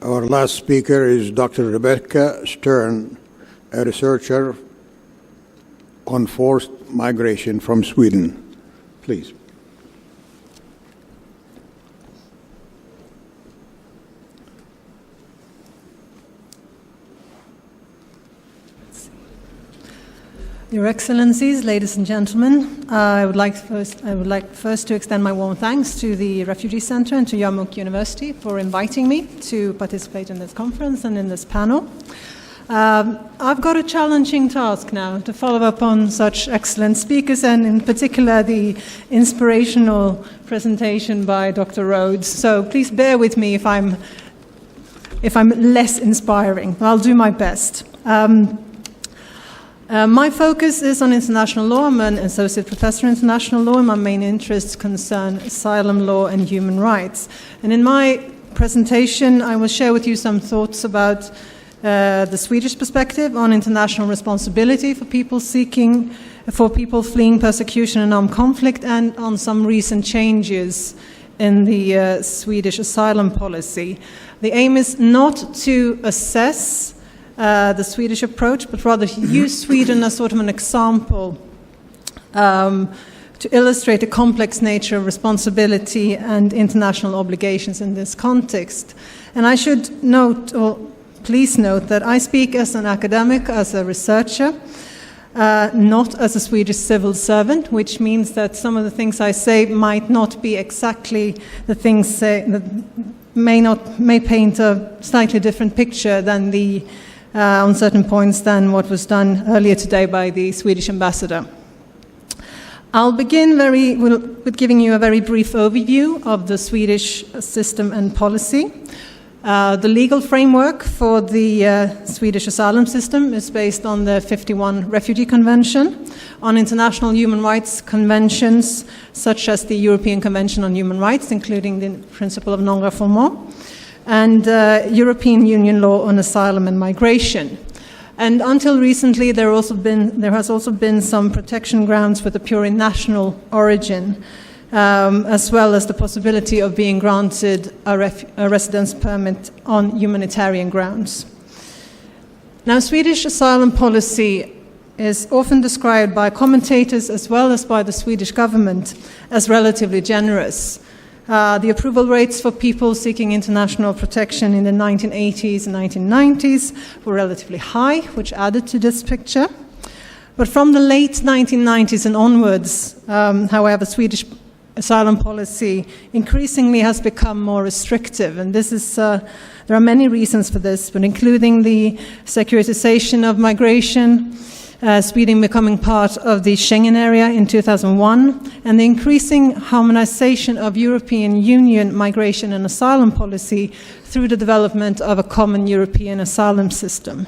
Our last speaker is Dr. Ribecca Stern, a researcher on forced migration from Sweden. Please. Your Excellencies, ladies and gentlemen, I would like first to extend my warm thanks to the Refugee Center and to Yarmouk University for inviting me to participate in this conference and in this panel. I've got a challenging task now to follow up on such excellent speakers, and in particular the inspirational presentation by Dr. Rhodes. So please bear with me if I'm less inspiring. I'll do my best. My focus is on international law. I'm an associate professor in international law, and my main interests concern asylum law and human rights. And in my presentation, I will share with you some thoughts about the Swedish perspective on international responsibility for people fleeing persecution and armed conflict, and on some recent changes in the Swedish asylum policy. The aim is not to assess the Swedish approach, but rather use Sweden as sort of an example to illustrate the complex nature of responsibility and international obligations in this context. And I should note, or please note, that I speak as an academic, as a researcher, not as a Swedish civil servant, which means that some of the things I say might not be exactly the things that may paint a slightly different picture than on certain points than what was done earlier today by the Swedish ambassador. I'll begin with giving you a very brief overview of the Swedish system and policy. The legal framework for the Swedish asylum system is based on the 51 Refugee Convention, on international human rights conventions such as the European Convention on Human Rights, including the principle of non-refoulement, and European Union law on asylum and migration. And until recently, there has also been some protection grounds for the purely national origin, as well as the possibility of being granted a residence permit on humanitarian grounds. Now, Swedish asylum policy is often described by commentators as well as by the Swedish government as relatively generous. The approval rates for people seeking international protection in the 1980s and 1990s were relatively high, which added to this picture. But from the late 1990s and onwards, however, Swedish asylum policy increasingly has become more restrictive, and this is there are many reasons for this, but including the securitization of migration, Sweden becoming part of the Schengen area in 2001, and the increasing harmonization of European Union migration and asylum policy through the development of a common European asylum system.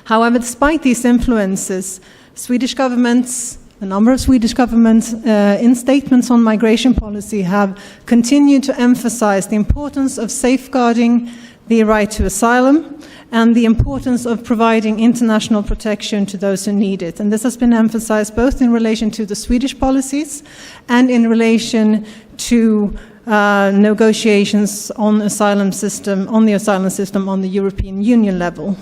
However, despite these influences, a number of Swedish governments in statements on migration policy have continued to emphasize the importance of safeguarding the right to asylum and the importance of providing international protection to those who need it. And this has been emphasized both in relation to the Swedish policies and in relation to negotiations on the asylum system on the European Union level.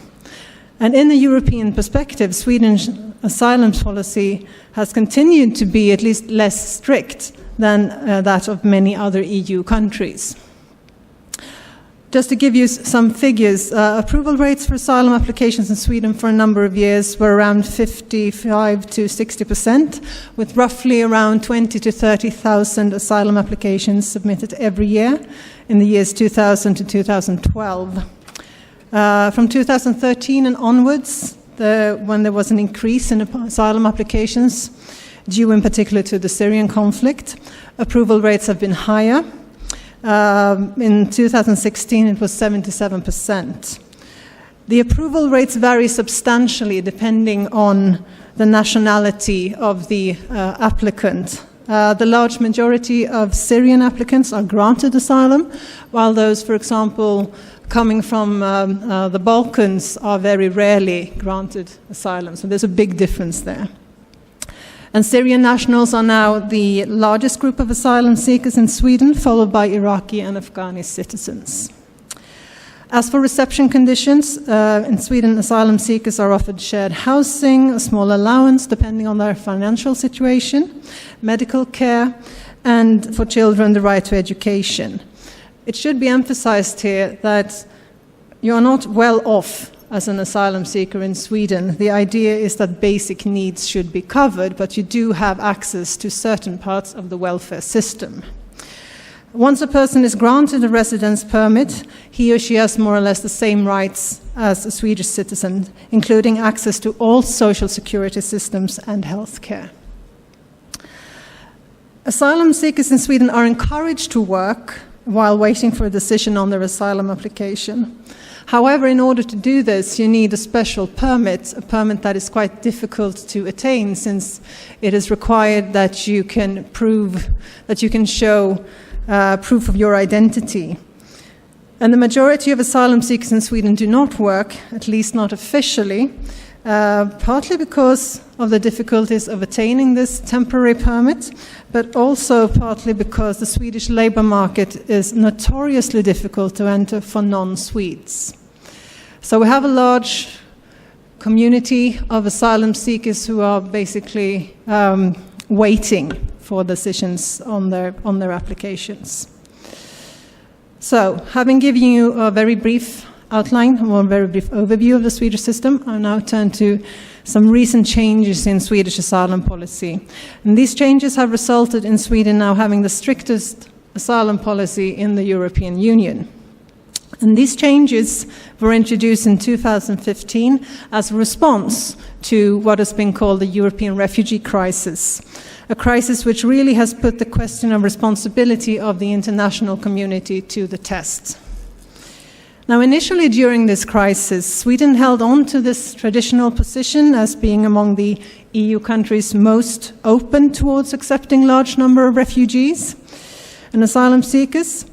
And in the European perspective, Sweden's asylum policy has continued to be at least less strict than that of many other EU countries. Just to give you some figures, approval rates for asylum applications in Sweden for a number of years were around 55 to 60%, with roughly around 20 to 30,000 asylum applications submitted every year in the years 2000 to 2012. From 2013 and onwards, when there was an increase in asylum applications, due in particular to the Syrian conflict, approval rates have been higher. In 2016, it was 77%. The approval rates vary substantially depending on the nationality of the applicant. The large majority of Syrian applicants are granted asylum, while those, for example, coming from the Balkans are very rarely granted asylum. So there's a big difference there. And Syrian nationals are now the largest group of asylum seekers in Sweden, followed by Iraqi and Afghani citizens. As for reception conditions, in Sweden, asylum seekers are offered shared housing, a small allowance depending on their financial situation, medical care, and for children, the right to education. It should be emphasized here that you are not well off as an asylum seeker in Sweden. The idea is that basic needs should be covered, but you do have access to certain parts of the welfare system. Once a person is granted a residence permit, he or she has more or less the same rights as a Swedish citizen, including access to all social security systems and health care. Asylum seekers in Sweden are encouraged to work while waiting for a decision on their asylum application. However, in order to do this, you need a special permit, a permit that is quite difficult to attain, since it is required that you can show proof of your identity. And the majority of asylum seekers in Sweden do not work, at least not officially, partly because of the difficulties of attaining this temporary permit, but also partly because the Swedish labour market is notoriously difficult to enter for non-Swedes. So we have a large community of asylum seekers who are basically waiting for decisions on their applications. So, having given you a very brief outline or a very brief overview of the Swedish system, I'll now turn to some recent changes in Swedish asylum policy. And these changes have resulted in Sweden now having the strictest asylum policy in the European Union. And these changes were introduced in 2015 as a response to what has been called the European refugee crisis, a crisis which really has put the question of responsibility of the international community to the test. Now, initially during this crisis, Sweden held on to this traditional position as being among the EU countries most open towards accepting large number of refugees and asylum seekers.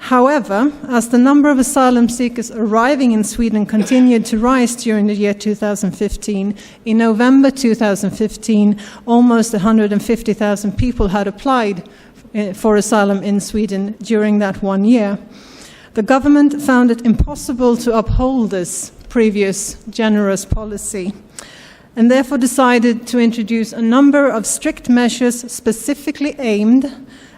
However, as the number of asylum seekers arriving in Sweden continued to rise during the year 2015, in November 2015, almost 150,000 people had applied for asylum in Sweden during that 1 year. The government found it impossible to uphold this previous generous policy, and therefore decided to introduce a number of strict measures specifically aimed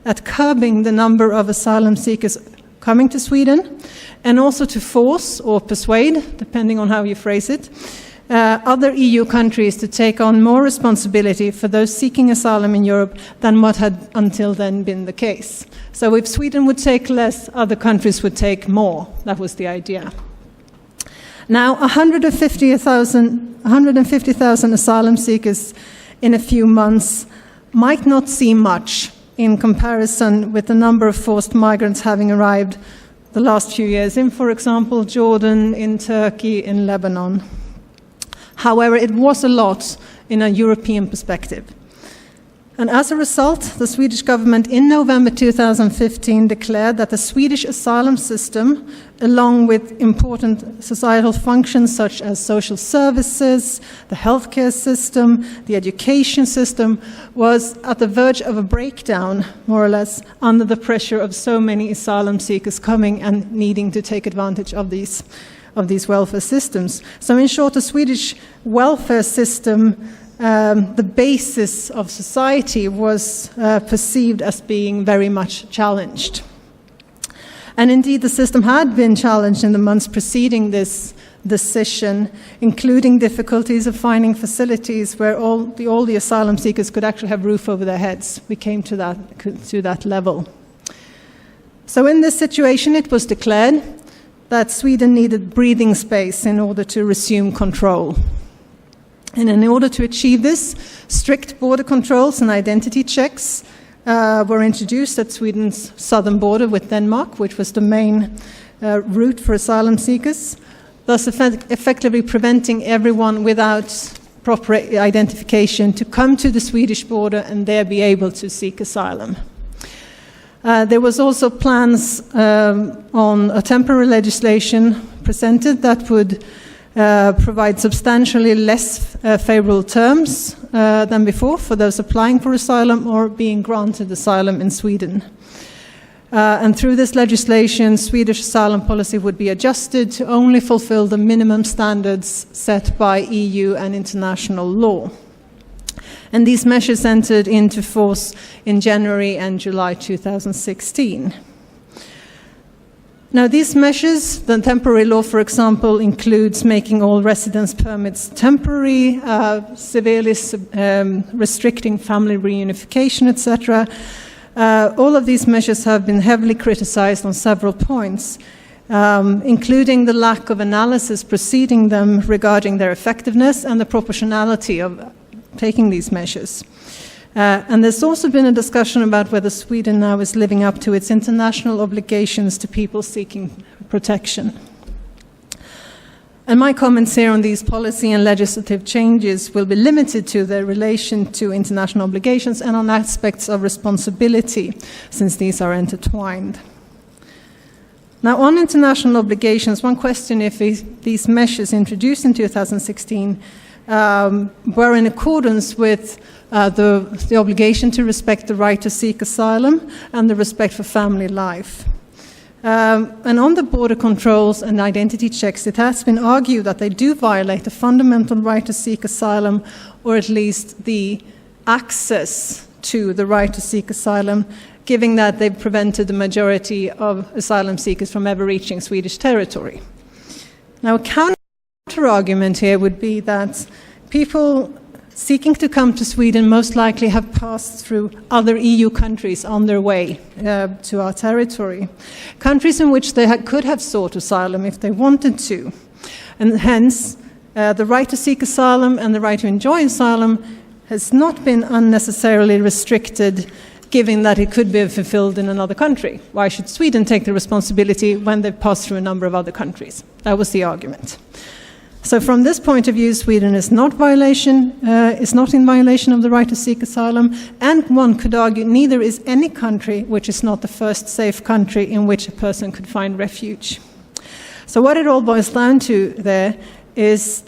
at curbing the number of asylum seekers coming to Sweden, and also to force or persuade, depending on how you phrase it, other EU countries to take on more responsibility for those seeking asylum in Europe than what had until then been the case. So if Sweden would take less, other countries would take more. That was the idea. Now, 150,000 asylum seekers in a few months might not seem much in comparison with the number of forced migrants having arrived the last few years in, for example, Jordan, in Turkey, in Lebanon. However, it was a lot in a European perspective. And as a result, the Swedish government in November 2015 declared that the Swedish asylum system, along with important societal functions such as social services, the healthcare system, the education system, was at the verge of a breakdown, more or less, under the pressure of so many asylum seekers coming and needing to take advantage of these welfare systems. So in short, the Swedish welfare system, the basis of society, was perceived as being very much challenged. And indeed, the system had been challenged in the months preceding this decision, including difficulties of finding facilities where all the asylum seekers could actually have roof over their heads. We came to that level. So in this situation, it was declared that Sweden needed breathing space in order to resume control. And in order to achieve this, strict border controls and identity checks were introduced at Sweden's southern border with Denmark, which was the main route for asylum seekers, thus effectively preventing everyone without proper identification to come to the Swedish border and there be able to seek asylum. There was also plans on a temporary legislation presented that would provide substantially less favorable terms than before for those applying for asylum or being granted asylum in Sweden. And through this legislation, Swedish asylum policy would be adjusted to only fulfill the minimum standards set by EU and international law. And these measures entered into force in January and July 2016. Now, these measures, the temporary law, for example, includes making all residence permits temporary, severely restricting family reunification, etc. All of these measures have been heavily criticized on several points, including the lack of analysis preceding them regarding their effectiveness and the proportionality of taking these measures. And there's also been a discussion about whether Sweden now is living up to its international obligations to people seeking protection. And my comments here on these policy and legislative changes will be limited to their relation to international obligations and on aspects of responsibility, since these are intertwined. Now, on international obligations, one question if these measures introduced in 2016 were in accordance with the obligation to respect the right to seek asylum and the respect for family life. And on the border controls and identity checks, it has been argued that they do violate the fundamental right to seek asylum, or at least the access to the right to seek asylum, given that they've prevented the majority of asylum seekers from ever reaching Swedish territory. Now, a counter-argument here would be that people seeking to come to Sweden most likely have passed through other EU countries on their way to our territory, countries in which they could have sought asylum if they wanted to. And hence, the right to seek asylum and the right to enjoy asylum has not been unnecessarily restricted, given that it could be fulfilled in another country. Why should Sweden take the responsibility when they've passed through a number of other countries? That was the argument. So from this point of view, Sweden is not in violation of the right to seek asylum, and one could argue neither is any country which is not the first safe country in which a person could find refuge. So what it all boils down to there is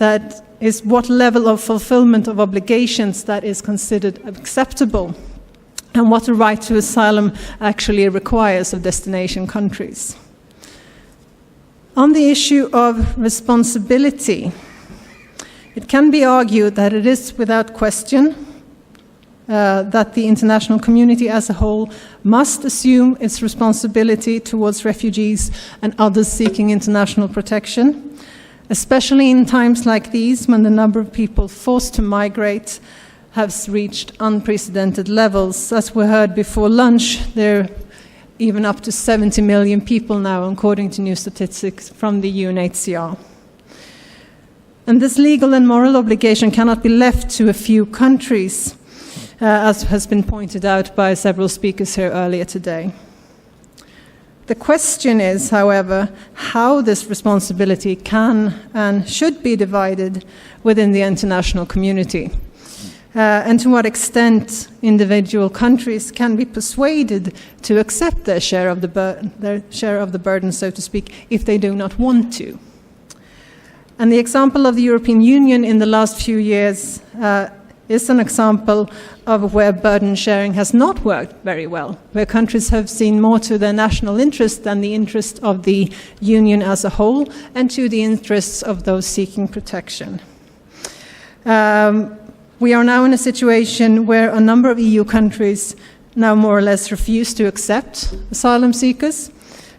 what level of fulfillment of obligations that is considered acceptable, and what the right to asylum actually requires of destination countries. On the issue of responsibility, it can be argued that it is without question that the international community as a whole must assume its responsibility towards refugees and others seeking international protection, especially in times like these when the number of people forced to migrate has reached unprecedented levels. As we heard before lunch, there even up to 70 million people now, according to new statistics from the UNHCR. And this legal and moral obligation cannot be left to a few countries, as has been pointed out by several speakers here earlier today. The question is, however, how this responsibility can and should be divided within the international community. And to what extent individual countries can be persuaded to accept their share of the burden, so to speak, if they do not want to. And the example of the European Union in the last few years is an example of where burden sharing has not worked very well, where countries have seen more to their national interest than the interest of the Union as a whole, and to the interests of those seeking protection. We are now in a situation where a number of EU countries now more or less refuse to accept asylum seekers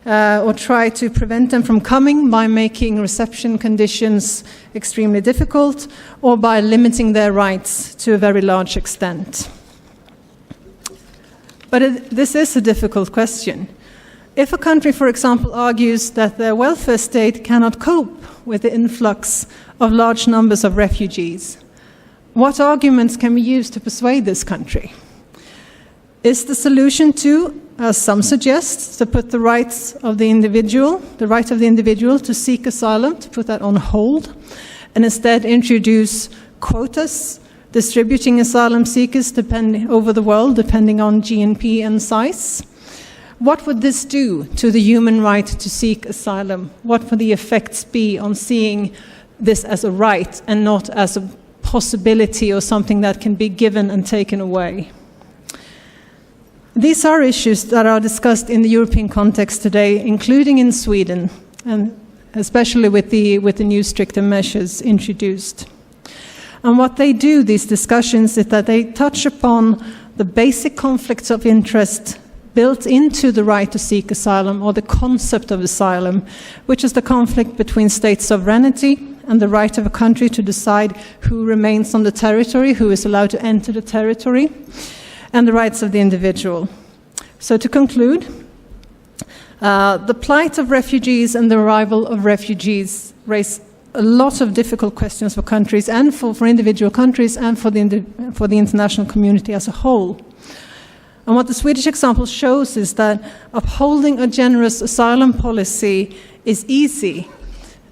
or try to prevent them from coming by making reception conditions extremely difficult or by limiting their rights to a very large extent. But this is a difficult question. If a country, for example, argues that their welfare state cannot cope with the influx of large numbers of refugees, what arguments can we use to persuade this country? Is the solution to, as some suggest, to put the right of the individual to seek asylum, to put that on hold, and instead introduce quotas distributing asylum seekers over the world, depending on GNP and size? What would this do to the human right to seek asylum? What would the effects be on seeing this as a right and not as a possibility or something that can be given and taken away? These are issues that are discussed in the European context today, including in Sweden, and especially with the new stricter measures introduced. And what they do, these discussions, is that they touch upon the basic conflicts of interest built into the right to seek asylum, or the concept of asylum, which is the conflict between state sovereignty and the right of a country to decide who remains on the territory, who is allowed to enter the territory, and the rights of the individual. So to conclude, the plight of refugees and the arrival of refugees raise a lot of difficult questions for countries, and for individual countries, and for the international community as a whole. And what the Swedish example shows is that upholding a generous asylum policy is easy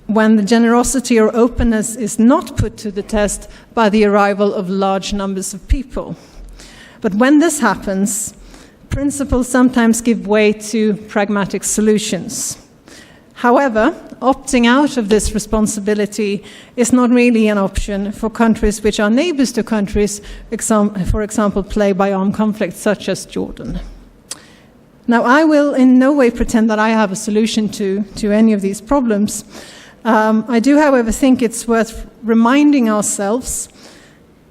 when the generosity or openness is not put to the test by the arrival of large numbers of people. But when this happens, principles sometimes give way to pragmatic solutions. However, opting out of this responsibility is not really an option for countries which are neighbors to countries, for example, plagued by armed conflicts such as Jordan. Now, I will in no way pretend that I have a solution to any of these problems. I do, however, think it's worth reminding ourselves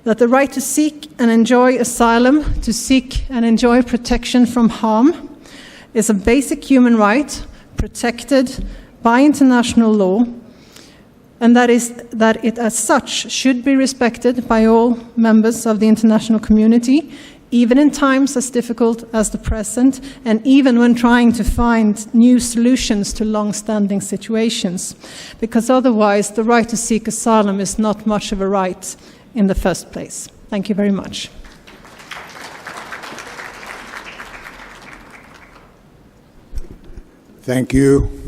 that the right to seek and enjoy asylum, to seek and enjoy protection from harm, is a basic human right protected by international law, and that it as such should be respected by all members of the international community, even in times as difficult as the present, and even when trying to find new solutions to long-standing situations, because otherwise the right to seek asylum is not much of a right in the first place. Thank you very much. Thank you.